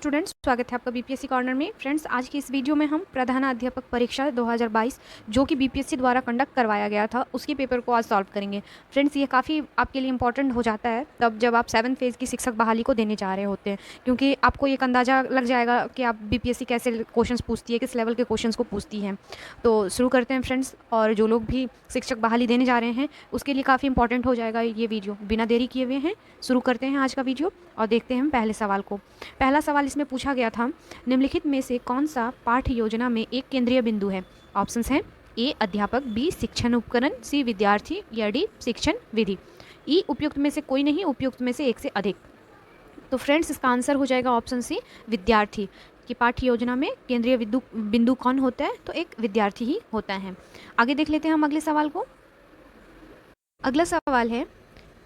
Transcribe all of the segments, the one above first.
Students, स्वागत है आपका बीपीएससी कॉर्नर में। फ्रेंड्स, आज की इस वीडियो में हम प्रधानाध्यापक परीक्षा 2022 जो कि बीपीएससी द्वारा कंडक्ट करवाया गया था उसके पेपर को आज सॉल्व करेंगे। फ्रेंड्स, ये काफ़ी आपके लिए इंपॉर्टेंट हो जाता है तब जब आप 7th फेज़ की शिक्षक बहाली को देने जा रहे होते हैं, क्योंकि आपको एक अंदाज़ा लग जाएगा कि आप बीपीएससी कैसे क्वेश्चन पूछती है, किस लेवल के क्वेश्चन को पूछती हैं। तो शुरू करते हैं फ्रेंड्स, और जो लोग भी शिक्षक बहाली देने जा रहे हैं उसके लिए काफ़ी इंपॉर्टेंट हो जाएगा ये वीडियो। बिना देरी किए हुए हैं शुरू करते हैं आज का वीडियो और देखते हैं हम पहले सवाल को। पहला सवाल इसमें पूछा गया था, निम्नलिखित में से कौन सा पाठ्य योजना में एक केंद्रीय बिंदु है? ऑप्शंस हैं ए अध्यापक, बी शिक्षण उपकरण, सी विद्यार्थी या डी शिक्षण विधि। ई उपयुक्त में से कोई नहीं, उपयुक्त में से एक से अधिक। तो फ्रेंड्स, इसका आंसर हो जाएगा ऑप्शन सी विद्यार्थी। कि पाठ्य योजना में केंद्रीय बिंदु कौन होता है? तो एक विद्यार्थी ही होता है। आगे देख लेते हैं हम अगले सवाल को। अगला सवाल है,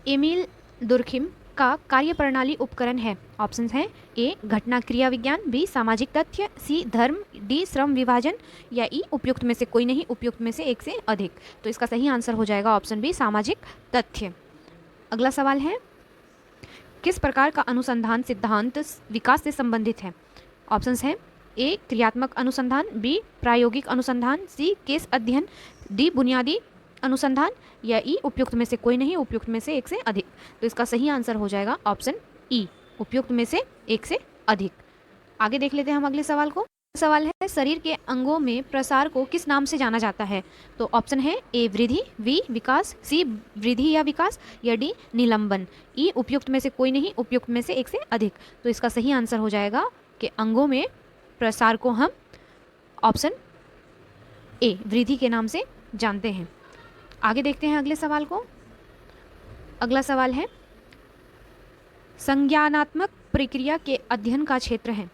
एमिल दुर्खिम का कार्यप्रणाली उपकरण है। ऑप्शंस हैं ए घटना क्रिया विज्ञान, बी सामाजिक तथ्य, सी धर्म, डी श्रम विभाजन या ई उपयुक्त में से कोई नहीं, उपयुक्त में से एक से अधिक। तो इसका सही आंसर हो जाएगा ऑप्शन बी सामाजिक तथ्य। अगला सवाल है, किस प्रकार का अनुसंधान सिद्धांत विकास से संबंधित है? ऑप्शंस हैं ए क्रियात्मक अनुसंधान, बी प्रायोगिक अनुसंधान, सी केस अध्ययन, डी बुनियादी अनुसंधान या ई उपयुक्त में से कोई नहीं, उपयुक्त में से एक से अधिक। तो इसका सही आंसर हो जाएगा ऑप्शन ई, उपयुक्त में से एक से अधिक। आगे देख लेते हैं हम अगले सवाल को। सवाल है, शरीर के अंगों में प्रसार को किस नाम से जाना जाता है? तो ऑप्शन है ए वृद्धि, बी विकास, सी वृद्धि या विकास या डी निलंबन। ई उपयुक्त में से कोई नहीं, उपयुक्त में से एक से अधिक। तो इसका सही आंसर हो जाएगा कि अंगों में प्रसार को हम ऑप्शन ए वृद्धि के नाम से जानते हैं। आगे देखते हैं अगले सवाल को। अगला सवाल है, संज्ञानात्मक प्रक्रिया के अध्ययन का क्षेत्र है।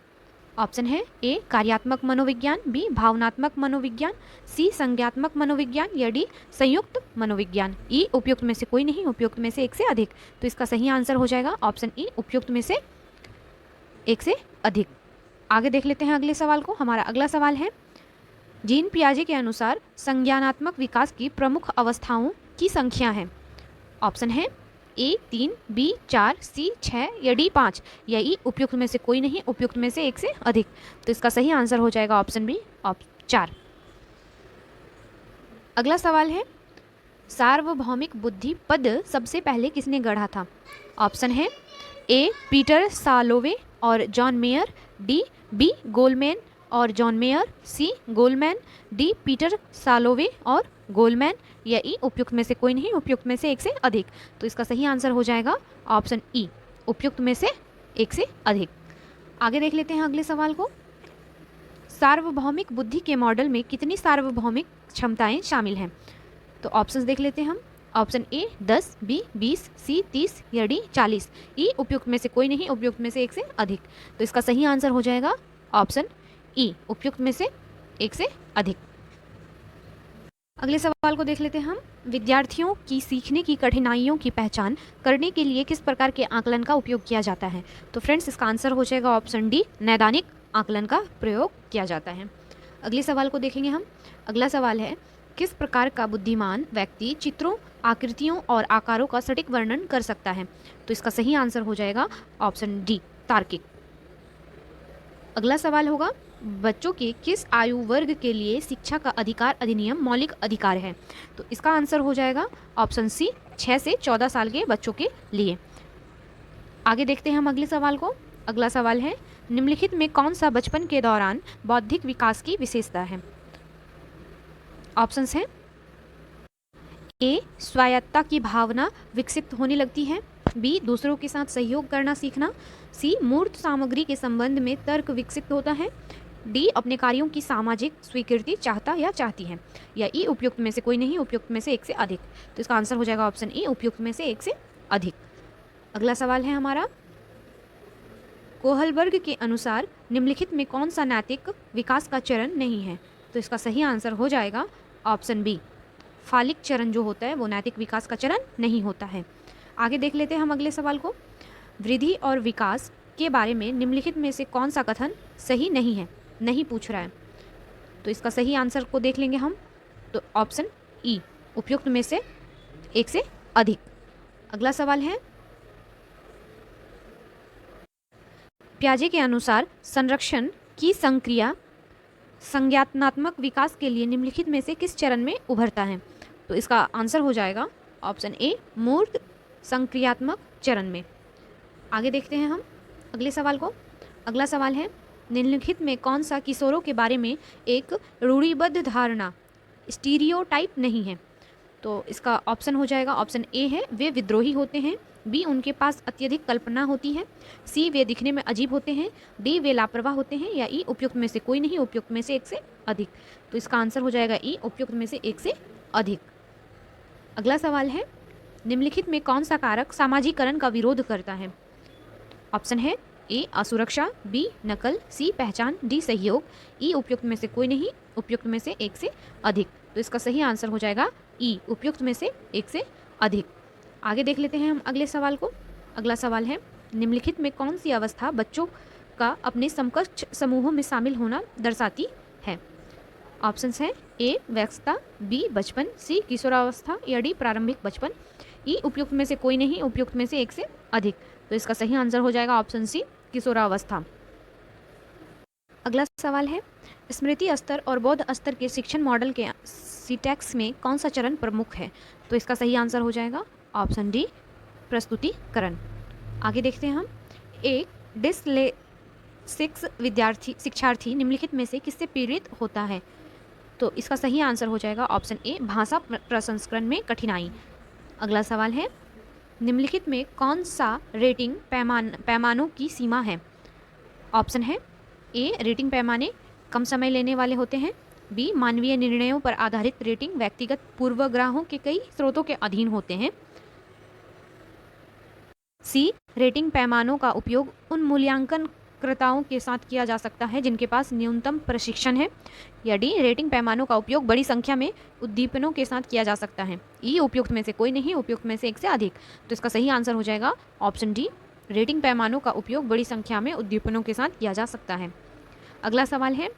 ऑप्शन है ए कार्यात्मक मनोविज्ञान, बी भावनात्मक मनोविज्ञान, सी संज्ञात्मक मनोविज्ञान या डी संयुक्त मनोविज्ञान। ई उपयुक्त में से कोई नहीं, उपयुक्त में से एक से अधिक। तो इसका सही आंसर हो जाएगा ऑप्शन ई, उपयुक्त में से एक से अधिक। आगे देख लेते हैं अगले सवाल को। हमारा अगला सवाल है, जीन पियाजे के अनुसार संज्ञानात्मक विकास की प्रमुख अवस्थाओं की संख्या है। ऑप्शन है ए 3, बी 4, सी 6 या डी 5 या ई उपयुक्त में से कोई नहीं, उपयुक्त में से एक से अधिक। तो इसका सही आंसर हो जाएगा ऑप्शन बी 4। अगला सवाल है, सार्वभौमिक बुद्धि पद सबसे पहले किसने गढ़ा था? ऑप्शन है ए पीटर सालोवे और John Mayer, D B Goleman और John Mayer, C Goleman, D Peter Salovey और गोलमैन या ई उपयुक्त में से कोई नहीं, उपयुक्त में से एक से अधिक। तो इसका सही आंसर हो जाएगा ऑप्शन ई, उपयुक्त में से एक से अधिक। आगे देख लेते हैं अगले सवाल को। सार्वभौमिक बुद्धि के मॉडल में कितनी सार्वभौमिक क्षमताएं शामिल हैं? तो ऑप्शंस देख लेते हैं हम। ऑप्शन ए 10, बी 20, सी 30 या डी 40। ई उपयुक्त में से कोई नहीं, उपयुक्त में से एक से अधिक। तो इसका सही आंसर हो जाएगा ऑप्शन ई, उपयुक्त में से एक से अधिक। अगले सवाल को देख लेते हैं हम। विद्यार्थियों की सीखने की कठिनाइयों की पहचान करने के लिए किस प्रकार के आकलन का उपयोग किया जाता है? तो फ्रेंड्स, इसका आंसर हो जाएगा ऑप्शन डी, नैदानिक आकलन का प्रयोग किया जाता है। अगले सवाल को देखेंगे हम। अगला सवाल है, किस प्रकार का बुद्धिमान व्यक्ति चित्रों, आकृतियों और आकारों का सटीक वर्णन कर सकता है? तो इसका सही आंसर हो जाएगा ऑप्शन डी, तार्किक। अगला सवाल होगा, बच्चों के किस आयु वर्ग के लिए शिक्षा का अधिकार अधिनियम मौलिक अधिकार है? तो इसका आंसर हो जाएगा ऑप्शन सी, 6 से 14 साल के बच्चों के लिए। आगे देखते हैं हम अगले सवाल को। अगला सवाल है, निम्नलिखित में कौन सा बचपन के दौरान बौद्धिक विकास की विशेषता है? ऑप्शंस हैं ए स्वायत्तता की भावना विकसित होने लगती है, बी दूसरों के साथ सहयोग करना सीखना, सी मूर्त सामग्री के संबंध में तर्क विकसित होता है, डी अपने कार्यों की सामाजिक स्वीकृति चाहता या चाहती है या ई उपयुक्त में से कोई नहीं, उपयुक्त में से एक से अधिक। तो इसका आंसर हो जाएगा ऑप्शन ई, उपयुक्त में से एक से अधिक। अगला सवाल है हमारा, कोहलबर्ग के अनुसार निम्नलिखित में कौन सा नैतिक विकास का चरण नहीं है? तो इसका सही आंसर हो जाएगा ऑप्शन बी, फालिक चरण जो होता है वो नैतिक विकास का चरण नहीं होता है। आगे देख लेते हैं हम अगले सवाल को। वृद्धि और विकास के बारे में निम्नलिखित में से कौन सा कथन सही नहीं है? नहीं पूछ रहा है, तो इसका सही आंसर को देख लेंगे हम। तो ऑप्शन ई, उपयुक्त में से एक से अधिक। अगला सवाल है, पियाजे के अनुसार संरक्षण की संक्रिया संज्ञानात्मक विकास के लिए निम्नलिखित में से किस चरण में उभरता है? तो इसका आंसर हो जाएगा ऑप्शन ए, मूर्त संक्रियात्मक चरण में। आगे देखते हैं हम अगले सवाल को। अगला सवाल है, निम्नलिखित में कौन सा किशोरों के बारे में एक रूढ़िबद्ध धारणा स्टीरियोटाइप नहीं है? तो इसका ऑप्शन हो जाएगा ऑप्शन ए है, वे विद्रोही होते हैं। बी, उनके पास अत्यधिक कल्पना होती है। सी, वे दिखने में अजीब होते हैं। डी, वे लापरवाह होते हैं। या ई, उपयुक्त में से कोई नहीं, उपयुक्त में से एक से अधिक। तो इसका आंसर हो जाएगा ई, उपयुक्त में से एक से अधिक। अगला सवाल है, निम्नलिखित में कौन सा कारक सामाजिकरण का विरोध करता है? ऑप्शन है ए, असुरक्षा। बी, नकल। सी, पहचान। डी, सहयोग। ई, उपयुक्त में से कोई नहीं, उपयुक्त में से एक से अधिक। तो इसका सही आंसर हो जाएगा ई, उपयुक्त में से एक से अधिक। आगे देख लेते हैं हम अगले सवाल को। अगला सवाल है, निम्नलिखित में कौन सी अवस्था बच्चों का अपने समकक्ष समूहों में शामिल होना दर्शाती है? ऑप्शंस हैं ए, वयस्कता। बी, बचपन। सी, किशोरावस्था। या डी, प्रारंभिक बचपन। ई, उपयुक्त में से कोई नहीं, उपयुक्त में से एक से अधिक। तो इसका सही आंसर हो जाएगा ऑप्शन सी, किशोरावस्था। अगला सवाल है, स्मृति स्तर और बौद्ध स्तर के शिक्षण मॉडल के सीटेक्स में कौन सा चरण प्रमुख है? तो इसका सही आंसर हो जाएगा ऑप्शन डी, प्रस्तुतिकरण। आगे देखते हैं हम, एक डिस्लेक्सिक शिक्षार्थी निम्नलिखित में से किससे पीड़ित होता है? तो इसका सही आंसर हो जाएगा ऑप्शन ए, भाषा प्रसंस्करण में कठिनाई। अगला सवाल है, निम्नलिखित में कौन सा रेटिंग पैमानों की सीमा है? ऑप्शन है ए, रेटिंग पैमाने कम समय लेने वाले होते हैं। बी, मानवीय निर्णयों पर आधारित रेटिंग व्यक्तिगत पूर्वाग्रहों के कई स्रोतों के अधीन होते हैं। सी, रेटिंग पैमानों का उपयोग उन मूल्यांकनकर्ताओं के साथ किया जा सकता है जिनके पास न्यूनतम प्रशिक्षण है। या डी, रेटिंग पैमानों का उपयोग बड़ी संख्या में उद्दीपनों के साथ किया जा सकता है। ई, उपयुक्त में से कोई नहीं, उपयुक्त में से एक से अधिक। तो इसका सही आंसर हो जाएगा ऑप्शन डी, रेटिंग पैमानों का उपयोग बड़ी संख्या में उद्दीपनों के साथ किया जा सकता है। अगला सवाल है,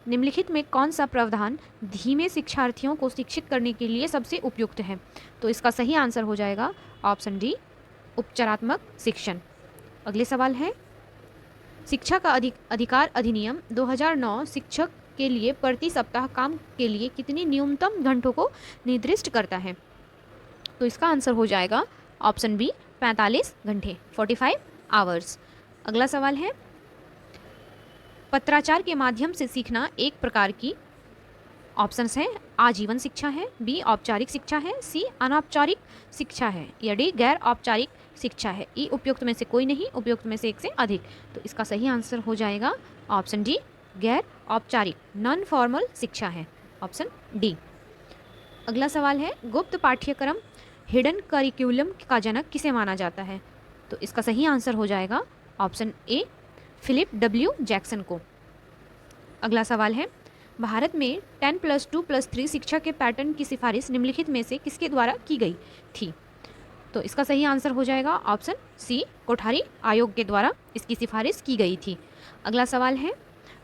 निम्नलिखित में कौन सा प्रावधान धीमे शिक्षार्थियों को शिक्षित करने के लिए सबसे उपयुक्त है? तो इसका सही आंसर हो जाएगा ऑप्शन डी, उपचारात्मक शिक्षण। अगले सवाल है, शिक्षा का अधिकार अधिनियम 2009 शिक्षक के लिए प्रति सप्ताह काम के लिए कितनी न्यूनतम घंटों को निर्दिष्ट करता है? तो इसका आंसर हो जाएगा ऑप्शन बी, 45 घंटे, 45 आवर्स। अगला सवाल है, पत्राचार के माध्यम से सीखना एक प्रकार की ऑप्शंस हैं आजीवन शिक्षा है। बी, औपचारिक शिक्षा है। सी, अनौपचारिक शिक्षा है। या डी, गैर औपचारिक शिक्षा है। ई, उपयुक्त में से कोई नहीं, उपयुक्त में से एक से अधिक। तो इसका सही आंसर हो जाएगा ऑप्शन डी, गैर औपचारिक, नॉन फॉर्मल शिक्षा है, ऑप्शन डी। अगला सवाल है, गुप्त पाठ्यक्रम हिडन करिकुलम का जनक किसे माना जाता है? तो इसका सही आंसर हो जाएगा option A, Philip W Jackson को। अगला सवाल है, भारत में 10+2+3 शिक्षा के पैटर्न की सिफारिश निम्नलिखित में से किसके द्वारा की गई थी? तो इसका सही आंसर हो जाएगा ऑप्शन सी, कोठारी आयोग के द्वारा इसकी सिफारिश की गई थी। अगला सवाल है,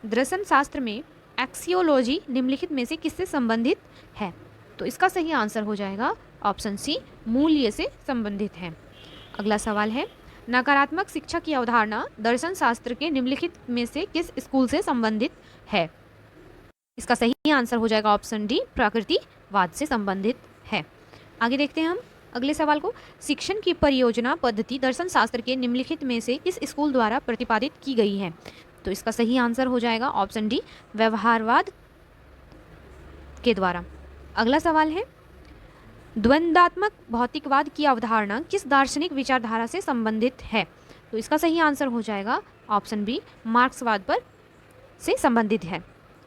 दर्शन शास्त्र में एक्सियोलॉजी निम्नलिखित में से किससे संबंधित है? तो इसका सही आंसर हो जाएगा ऑप्शन सी, मूल्य से संबंधित है। अगला सवाल है, नकारात्मक शिक्षा की अवधारणा दर्शन शास्त्र के निम्नलिखित में से किस स्कूल से संबंधित है? इसका सही आंसर हो जाएगा ऑप्शन डी, प्रकृतिवाद से संबंधित है। आगे देखते हैं हम अगले सवाल को, शिक्षण की परियोजना पद्धति दर्शन शास्त्र के निम्नलिखित में से किस स्कूल द्वारा प्रतिपादित की गई है? तो इसका सही आंसर हो जाएगा ऑप्शन डी, व्यवहारवाद के द्वारा। अगला सवाल है, द्वंद्वात्मक भौतिकवाद की अवधारणा किस दार्शनिक विचारधारा से संबंधित है? तो इसका सही आंसर हो जाएगा ऑप्शन बी, मार्क्सवाद पर से संबंधित है।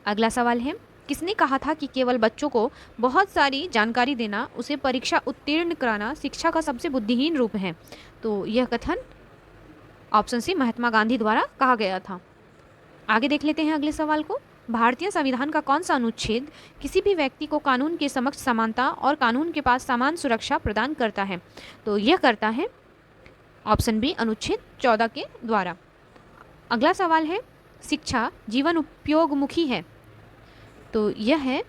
अगला सवाल है, किसने कहा था कि केवल बच्चों को बहुत सारी जानकारी देना, उसे परीक्षा उत्तीर्ण कराना शिक्षा का सबसे बुद्धिहीन रूप है? तो यह कथन ऑप्शन सी, महात्मा गांधी द्वारा कहा गया था। आगे देख लेते हैं अगले सवाल को, भारतीय संविधान का कौन सा अनुच्छेद किसी भी व्यक्ति को कानून के समक्ष समानता और कानून के पास समान सुरक्षा प्रदान करता है? तो यह करता है ऑप्शन बी, अनुच्छेद 14 के द्वारा। अगला सवाल है, शिक्षा जीवन उपयोगमुखी है? तो यह है,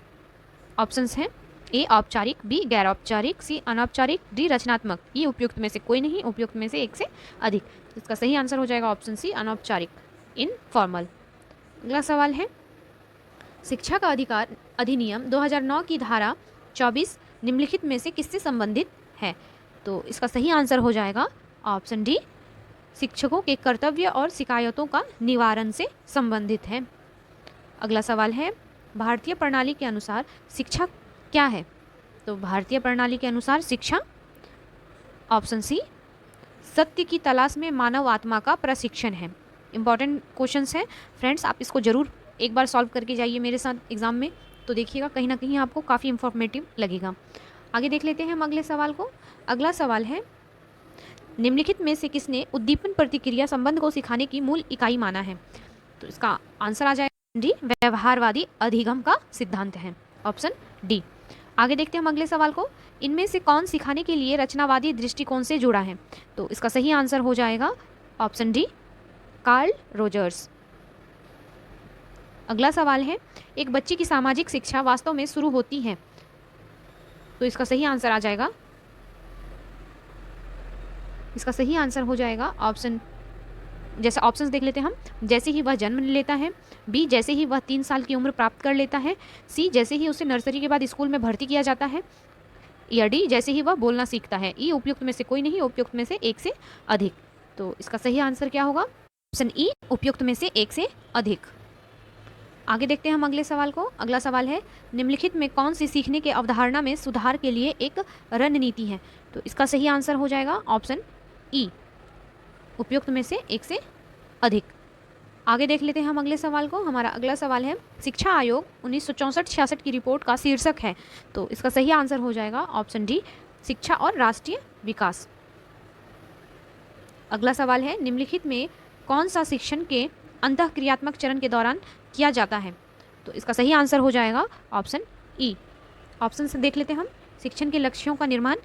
ऑप्शंस हैं ए, औपचारिक। बी, गैर औपचारिक। सी, अनौपचारिक। डी, रचनात्मक। ई, उपयुक्त में से कोई नहीं, उपयुक्त में से एक से अधिक। इसका सही आंसर हो जाएगा ऑप्शन सी, अनौपचारिक। इनफॉर्मल। अगला सवाल है, शिक्षा का अधिकार अधिनियम 2009 की धारा 24 निम्नलिखित में से किससे संबंधित है? तो इसका सही आंसर हो जाएगा ऑप्शन डी, शिक्षकों के कर्तव्य और शिकायतों का निवारण से संबंधित है। अगला सवाल है, भारतीय प्रणाली के अनुसार शिक्षा क्या है? तो भारतीय प्रणाली के अनुसार शिक्षा ऑप्शन सी, सत्य की तलाश में मानव आत्मा का प्रशिक्षण है। इंपॉर्टेंट क्वेश्चंस है फ्रेंड्स, आप इसको ज़रूर एक बार सॉल्व करके जाइए मेरे साथ एग्जाम में, तो देखिएगा कहीं ना कहीं आपको काफ़ी इंफॉर्मेटिव लगेगा। आगे देख लेते हैं हम अगले सवाल को। अगला सवाल है, निम्नलिखित में से किसने उद्दीपन प्रतिक्रिया संबंध को सिखाने की मूल इकाई माना है? तो इसका आंसर आ जाएगा डी, व्यवहारवादी अधिगम का सिद्धांत है, ऑप्शन डी। आगे देखते हैं हम अगले सवाल को, इनमें से कौन सिखाने के लिए रचनावादी दृष्टिकोण से जुड़ा है? तो इसका सही आंसर हो जाएगा ऑप्शन डी, कार्ल रोजर्स। अगला सवाल है, एक बच्चे की सामाजिक शिक्षा वास्तव में शुरू होती है? तो इसका सही आंसर आ जाएगा, इसका सही आंसर हो जाएगा ऑप्शन, जैसे ऑप्शंस देख लेते हैं हम, जैसे ही वह जन्म लेता है, बी जैसे ही वह 3 साल की उम्र प्राप्त कर लेता है, सी जैसे ही उसे नर्सरी के बाद स्कूल में भर्ती किया जाता है, या डी जैसे ही वह बोलना सीखता है। ई उपयुक्त में से कोई नहीं, उपयुक्त में से एक से अधिक। तो इसका सही आंसर क्या होगा? ऑप्शन ई, उपयुक्त में से एक से अधिक। आगे देखते हैं हम अगले सवाल को। अगला सवाल है, निम्नलिखित में कौन सी सीखने के अवधारणा में सुधार के लिए एक रणनीति है? तो इसका सही आंसर हो जाएगा ऑप्शन ई, उपयुक्त में से एक से अधिक। आगे देख लेते हैं हम अगले सवाल को। हमारा अगला सवाल है, शिक्षा आयोग 1964-66 की रिपोर्ट का शीर्षक है? तो इसका सही आंसर हो जाएगा ऑप्शन डी, शिक्षा और राष्ट्रीय विकास। अगला सवाल है, निम्नलिखित में कौन सा शिक्षण के अंतःक्रियात्मक चरण के दौरान किया जाता है? तो इसका सही आंसर हो जाएगा ऑप्शन ई। ऑप्शन से देख लेते हैं हम, शिक्षण के लक्ष्यों का निर्माण,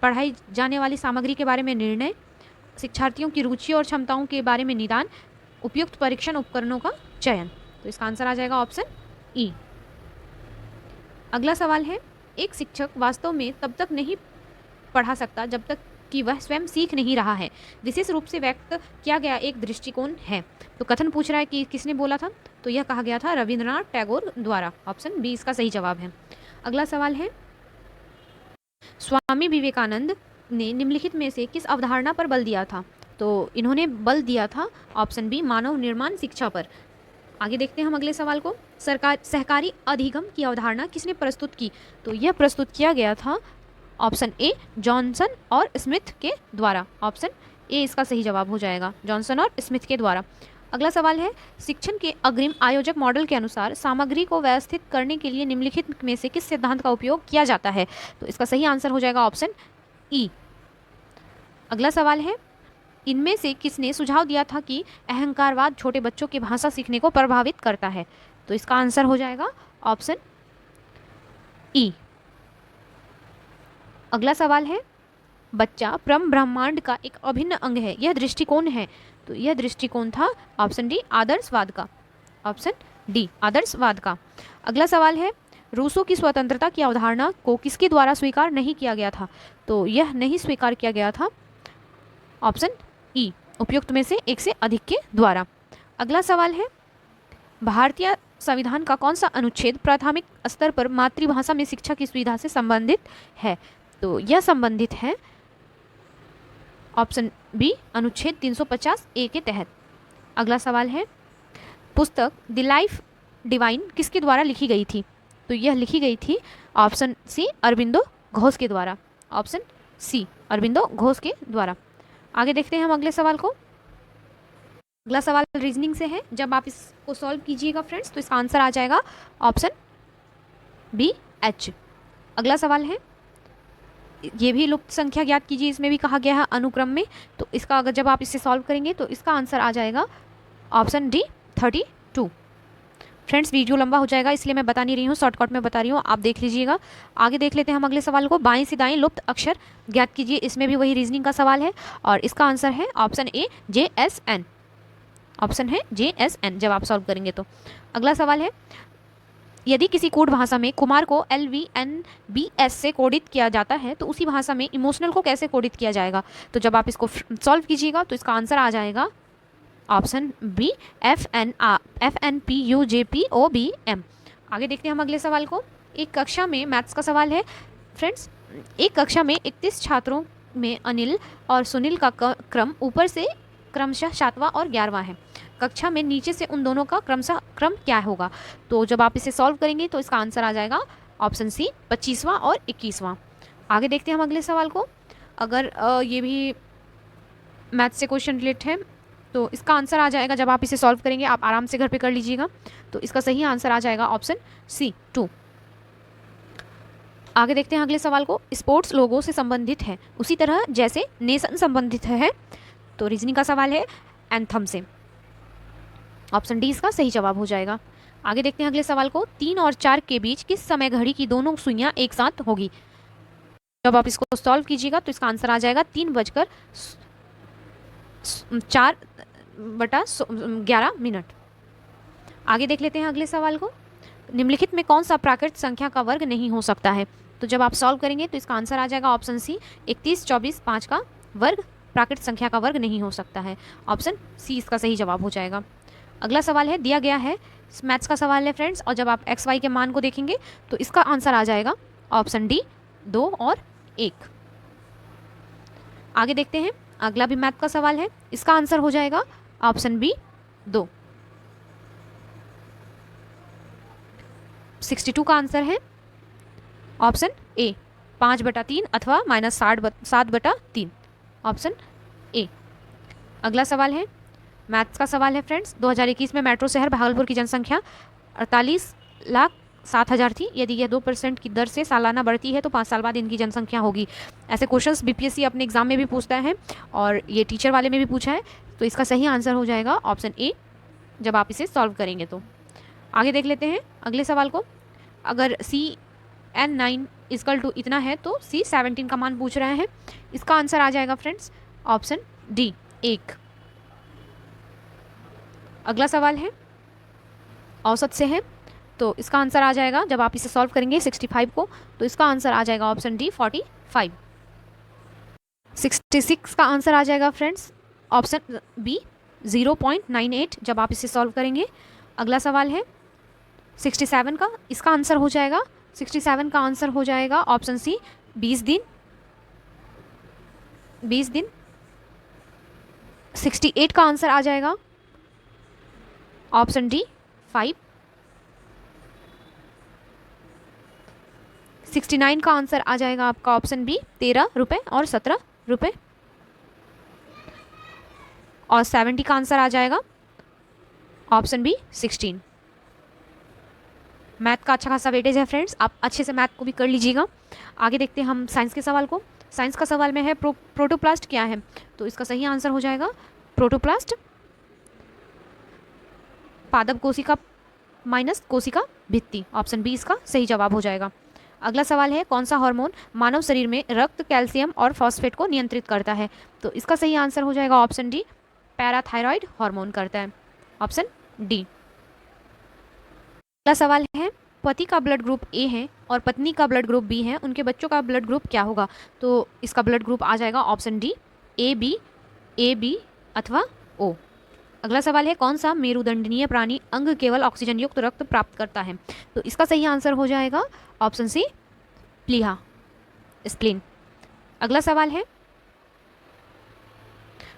पढ़ाई जाने वाली सामग्री के बारे में निर्णय, शिक्षार्थियों की रुचि और क्षमताओं के बारे में निदान, उपयुक्त परीक्षण उपकरणों का चयन। तो इसका आंसर आ जाएगा ऑप्शन ई। अगला सवाल है, एक शिक्षक वास्तव में तब तक नहीं पढ़ा सकता जब तक कि वह स्वयं सीख नहीं रहा है, विशेष रूप से व्यक्त किया गया एक दृष्टिकोण है। तो कथन पूछ रहा है कि किसने बोला था? तो यह कहा गया था रविंद्रनाथ टैगोर द्वारा, ऑप्शन बी इसका सही जवाब है। अगला सवाल है, स्वामी विवेकानंद ने निम्नलिखित में से किस अवधारणा पर बल दिया था? तो इन्होंने बल दिया था ऑप्शन बी, मानव निर्माण शिक्षा पर। आगे देखते हैं हम अगले सवाल को, सहकारी अधिगम की अवधारणा किसने प्रस्तुत की? तो यह प्रस्तुत किया गया था ऑप्शन ए, जॉनसन और स्मिथ के द्वारा, ऑप्शन ए इसका सही जवाब हो जाएगा, जॉनसन और स्मिथ के द्वारा। अगला सवाल है, शिक्षण के अग्रिम आयोजक मॉडल के अनुसार सामग्री को व्यवस्थित करने के लिए निम्नलिखित में से किस सिद्धांत का उपयोग किया जाता है? तो इसका सही आंसर हो जाएगा ऑप्शन ई। अगला सवाल है, इनमें से किसने सुझाव दिया था कि अहंकारवाद छोटे बच्चों की भाषा सीखने को प्रभावित करता है? तो इसका आंसर हो जाएगा ऑप्शन ई। अगला सवाल है, बच्चा परम ब्रह्मांड का एक अभिन्न अंग है, यह दृष्टिकोण है? तो यह दृष्टिकोण था ऑप्शन डी, आदर्शवाद का, ऑप्शन डी आदर्शवाद का। अगला सवाल है, रूसों की स्वतंत्रता की अवधारणा को किसके द्वारा स्वीकार नहीं किया गया था? तो यह नहीं स्वीकार किया गया था, ऑप्शन ई, उपयुक्त में से एक से अधिक के द्वारा। अगला सवाल है, भारतीय संविधान का कौन सा अनुच्छेद प्राथमिक स्तर पर मातृभाषा में शिक्षा की सुविधा से संबंधित है? तो यह संबंधित है ऑप्शन बी, अनुच्छेद 350 ए के तहत। अगला सवाल है, पुस्तक द लाइफ डिवाइन किसके द्वारा लिखी गई थी? तो यह लिखी गई थी ऑप्शन सी, अरबिंदो घोष के द्वारा, ऑप्शन सी अरबिंदो घोष के द्वारा। आगे देखते हैं हम अगले सवाल को। अगला सवाल रीजनिंग से है, जब आप इसको सॉल्व कीजिएगा फ्रेंड्स तो इसका आंसर आ जाएगा ऑप्शन बी, एच। अगला सवाल है, ये भी लुप्त संख्या ज्ञात कीजिए, इसमें भी कहा गया है अनुक्रम में, तो इसका अगर जब आप इसे सॉल्व करेंगे तो इसका आंसर आ जाएगा ऑप्शन डी, 32। फ्रेंड्स वीडियो लंबा हो जाएगा इसलिए मैं बता नहीं रही हूँ, शॉर्टकट में बता रही हूँ, आप देख लीजिएगा। आगे देख लेते हैं हम अगले सवाल को, बाएं से दाएं लुप्त अक्षर ज्ञात कीजिए, इसमें भी वही रीजनिंग का सवाल है और इसका आंसर है ऑप्शन ए, JSN, ऑप्शन है JSN जब आप सॉल्व करेंगे तो। अगला सवाल है, यदि किसी कोड भाषा में कुमार को LVNBS से कोडित किया जाता है तो उसी भाषा में इमोशनल को कैसे कोडित किया जाएगा? तो जब आप इसको सॉल्व कीजिएगा तो इसका आंसर आ जाएगा ऑप्शन बी FNPUJPOBM। आगे देखते हैं हम अगले सवाल को। एक कक्षा में मैथ्स का सवाल है फ्रेंड्स। एक कक्षा में 31 छात्रों में अनिल और सुनील का क्रम ऊपर से क्रमशः 7वां और 11वां है। कक्षा में नीचे से उन दोनों का क्रमशः क्रम क्या होगा? तो जब आप इसे सॉल्व करेंगे तो इसका आंसर आ जाएगा ऑप्शन सी 25वां और 21वां। आगे देखते हैं हम अगले सवाल को। अगर ये भी मैथ से क्वेश्चन रिलेटेड है तो इसका आंसर आ जाएगा, जब आप इसे सॉल्व करेंगे आप आराम से घर पे कर लीजिएगा, तो इसका सही आंसर आ जाएगा ऑप्शन सी 2। आगे देखते हैं अगले सवाल को। स्पोर्ट्स लोगों से संबंधित है उसी तरह जैसे नेशन संबंधित है। तो रीजनिंग का सवाल है एंथम से। ऑप्शन डी इसका सही जवाब हो जाएगा। आगे देखते हैं अगले सवाल को। 3 और 4 के बीच किस समय घड़ी की दोनों सुइयां एक साथ होगी? जब आप इसको सॉल्व कीजिएगा तो इसका आंसर आ जाएगा 3:04 आगे देख लेते हैं अगले सवाल को। निम्नलिखित में कौन सा प्राकृत संख्या का वर्ग नहीं हो सकता है? तो जब आप सॉल्व करेंगे तो इसका आंसर आ जाएगा ऑप्शन सी 31, 24, 5 का वर्ग प्राकृत संख्या का वर्ग नहीं हो सकता है। ऑप्शन सी इसका सही जवाब हो जाएगा। अगला सवाल है, दिया गया है मैथ्स का सवाल है फ्रेंड्स, और जब आप एक्स वाई के मान को देखेंगे तो इसका आंसर आ जाएगा ऑप्शन डी 2 और 1। आगे देखते हैं अगला भी मैथ का सवाल है। इसका आंसर हो जाएगा ऑप्शन बी 2। 62 का आंसर है ऑप्शन ए 5/3 अथवा -7/3। Option A. अगला सवाल है मैथ्स का सवाल है फ्रेंड्स। 2021 में मेट्रो शहर भागलपुर की जनसंख्या 48,07,000 थी। यदि यह 2% की दर से सालाना बढ़ती है तो 5 साल बाद इनकी जनसंख्या होगी। ऐसे क्वेश्चंस बीपीएससी अपने एग्जाम में भी पूछता है और ये टीचर वाले में भी पूछा है, तो इसका सही आंसर हो जाएगा ऑप्शन ए जब आप इसे सॉल्व करेंगे तो। आगे देख लेते हैं अगले सवाल को। अगर CN9 = इतना है तो C17 का मान पूछ रहे हैं। इसका आंसर आ जाएगा फ्रेंड्स ऑप्शन डी 1। अगला सवाल है औसत से है, तो इसका आंसर आ जाएगा जब आप इसे सॉल्व करेंगे 65 को, तो इसका आंसर आ जाएगा ऑप्शन डी 45। 66 का आंसर आ जाएगा फ्रेंड्स ऑप्शन बी 0.98 जब आप इसे सॉल्व करेंगे। अगला सवाल है 67 का। इसका आंसर हो जाएगा 67 का आंसर हो जाएगा ऑप्शन सी 20 दिन। 20 दिन। 68 का आंसर आ जाएगा ऑप्शन डी 5। 69 का आंसर आ जाएगा आपका ऑप्शन बी 13 रुपये और 17 रुपये। और 70 का आंसर आ जाएगा ऑप्शन बी 16। मैथ का अच्छा खासा वेटेज है फ्रेंड्स, आप अच्छे से मैथ को भी कर लीजिएगा। आगे देखते हैं हम साइंस के सवाल को। साइंस का सवाल में है प्रोटोप्लास्ट क्या है? तो इसका सही आंसर हो जाएगा प्रोटोप्लास्ट पादप कोशिका माइनस कोशिका भित्ति। ऑप्शन बी इसका सही जवाब हो जाएगा। अगला सवाल है कौन सा हार्मोन मानव शरीर में रक्त, कैल्शियम और फॉस्फेट को नियंत्रित करता है? तो इसका सही आंसर हो जाएगा ऑप्शन डी पैराथायरॉयड हार्मोन करता है। Option D. अगला सवाल है पति का ब्लड ग्रुप ए है और पत्नी का ब्लड ग्रुप बी है, उनके बच्चों का ब्लड ग्रुप क्या होगा? तो इसका ब्लड ग्रुप आ जाएगा ऑप्शन डी ए बी अथवा ओ। अगला सवाल है कौन सा मेरुदंडनीय प्राणी अंग केवल ऑक्सीजन युक्त रक्त प्राप्त करता है? तो इसका सही आंसर हो जाएगा ऑप्शन सी प्लीहा स्प्लीन। अगला सवाल है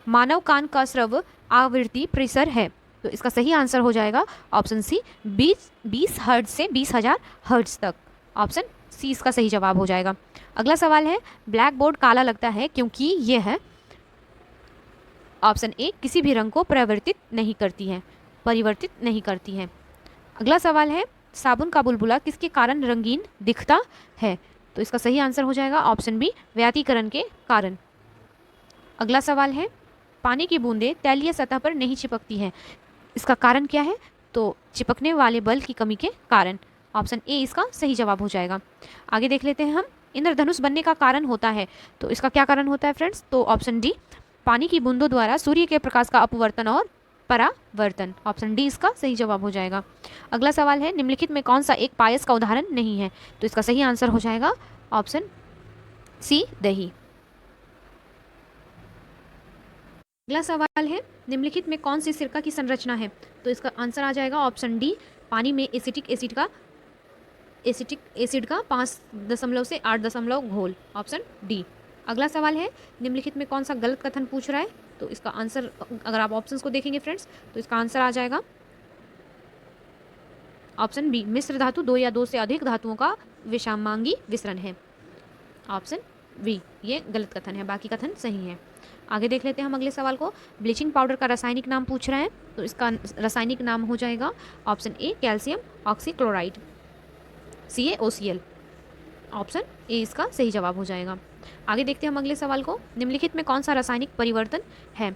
मानव कान का स्रव आवृत्ति प्रेशर है, तो इसका सही आंसर हो जाएगा ऑप्शन सी 20 हर्ट्ज से 20,000 हर्ट्ज तक। ऑप्शन सी इसका सही जवाब हो जाएगा। अगला सवाल है ब्लैक बोर्ड काला लगता है क्योंकि यह है ऑप्शन ए किसी भी रंग को परिवर्तित नहीं करती है। अगला सवाल है साबुन का बुलबुला किसके कारण रंगीन दिखता है? तो इसका सही आंसर हो जाएगा ऑप्शन बी व्यातीकरण के कारण। अगला सवाल है पानी की बूंदें तैलीय सतह पर नहीं चिपकती हैं, इसका कारण क्या है? तो चिपकने वाले बल की कमी के कारण। ऑप्शन ए इसका सही जवाब हो जाएगा। आगे देख लेते हैं हम इंद्रधनुष बनने का कारण होता है, तो इसका क्या कारण होता है फ्रेंड्स? तो ऑप्शन डी पानी की बूंदों द्वारा सूर्य के प्रकाश का अपवर्तन और परावर्तन। ऑप्शन डी इसका सही जवाब हो जाएगा। अगला सवाल है निम्नलिखित में कौन सा एक पायस का उदाहरण नहीं है? तो इसका सही आंसर हो जाएगा ऑप्शन सी दही। अगला सवाल है, निम्नलिखित में कौन सी सिरका की संरचना है? तो इसका आंसर आ जाएगा ऑप्शन डी, पानी में एसिटिक एसिड का 5 से 8 घोल, ऑप्शन डी। अगला सवाल है, निम्नलिखित में कौन सा गलत कथन पूछ रहा है? तो इसका आंसर, अगर आप ऑप्शंस को देखेंगे फ्रेंड्स, तो इसका आंसर आ जाएगा ऑप्शन बी, मिश्र धातु 2 या 2 से अधिक धातुओं का विषामांगी विसरण है, ऑप्शन बी। ये गलत कथन है, बाकी कथन सही है। आगे देख लेते हैं हम अगले सवाल को। ब्लीचिंग पाउडर का रासायनिक नाम पूछ रहा है, तो इसका रासायनिक नाम हो जाएगा option A, calcium oxychloride, CaOCl, option A इसका सही जवाब हो जाएगा। आगे देखते हैं हम अगले सवाल को। निम्नलिखित में कौन सा रासायनिक परिवर्तन है?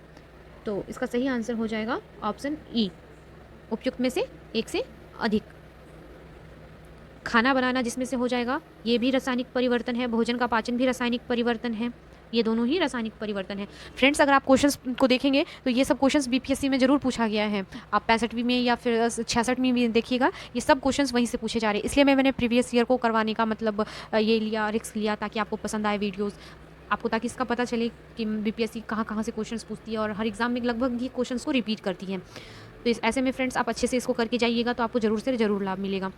तो इसका सही आंसर हो जाएगा ऑप्शन ई, उपयुक्त में से एक से अधिक। खाना बनाना जिसमें से हो जाएगा, ये भी रासायनिक परिवर्तन है। भोजन का पाचन भी रासायनिक परिवर्तन है। ये दोनों ही रासायनिक परिवर्तन है। फ्रेंड्स, अगर आप क्वेश्चंस को देखेंगे तो ये सब क्वेश्चंस बीपीएससी में जरूर पूछा गया है। आप 65वीं में या फिर 66वीं में देखिएगा, ये सब क्वेश्चंस वहीं से पूछे जा रहे हैं। इसलिए मैंने प्रीवियस ईयर को करवाने का मतलब ये लिया, रिस्क लिया, ताकि आपको पसंद आए वीडियोज़ आपको, ताकि इसका पता चले कि बीपीएससी कहाँ कहाँ से क्वेश्चंस पूछती है और हर एग्जाम में लगभग ये क्वेश्चंस को रिपीट करती है। तो इस ऐसे में फ्रेंड्स आप अच्छे से इसको करके जाइएगा तो आपको ज़रूर से ज़रूर लाभ मिलेगा।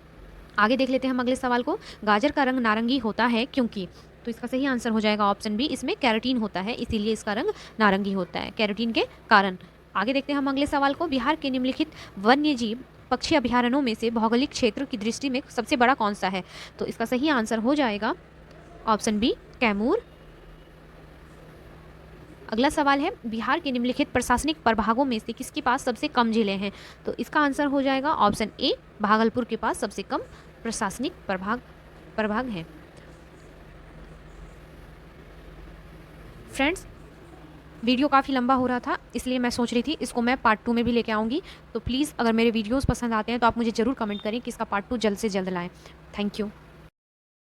आगे देख लेते हैं हम अगले सवाल को। गाजर का रंग नारंगी होता है क्योंकि? तो इसका सही आंसर हो जाएगा ऑप्शन बी, इसमें कैरोटीन होता है, इसीलिए इसका रंग नारंगी होता है, कैरोटीन के कारण। आगे देखते हैं हम अगले सवाल को। बिहार के निम्नलिखित वन्य जीव पक्षी अभ्यारण्यों में से भौगोलिक क्षेत्र की दृष्टि में सबसे बड़ा कौन सा है? तो इसका सही आंसर हो जाएगा ऑप्शन बी, कैमूर। अगला सवाल है, बिहार के निम्नलिखित प्रशासनिक प्रभागों में से किसके पास सबसे कम जिले हैं? तो इसका आंसर हो जाएगा ऑप्शन ए, भागलपुर के पास सबसे कम प्रशासनिक प्रभाग है। फ्रेंड्स, वीडियो काफ़ी लंबा हो रहा था, इसलिए मैं सोच रही थी इसको मैं पार्ट 2 में भी लेके आऊँगी। तो प्लीज़ अगर मेरे वीडियोस पसंद आते हैं तो आप मुझे ज़रूर कमेंट करें कि इसका पार्ट 2 जल्द से जल्द लाएँ। Thank you.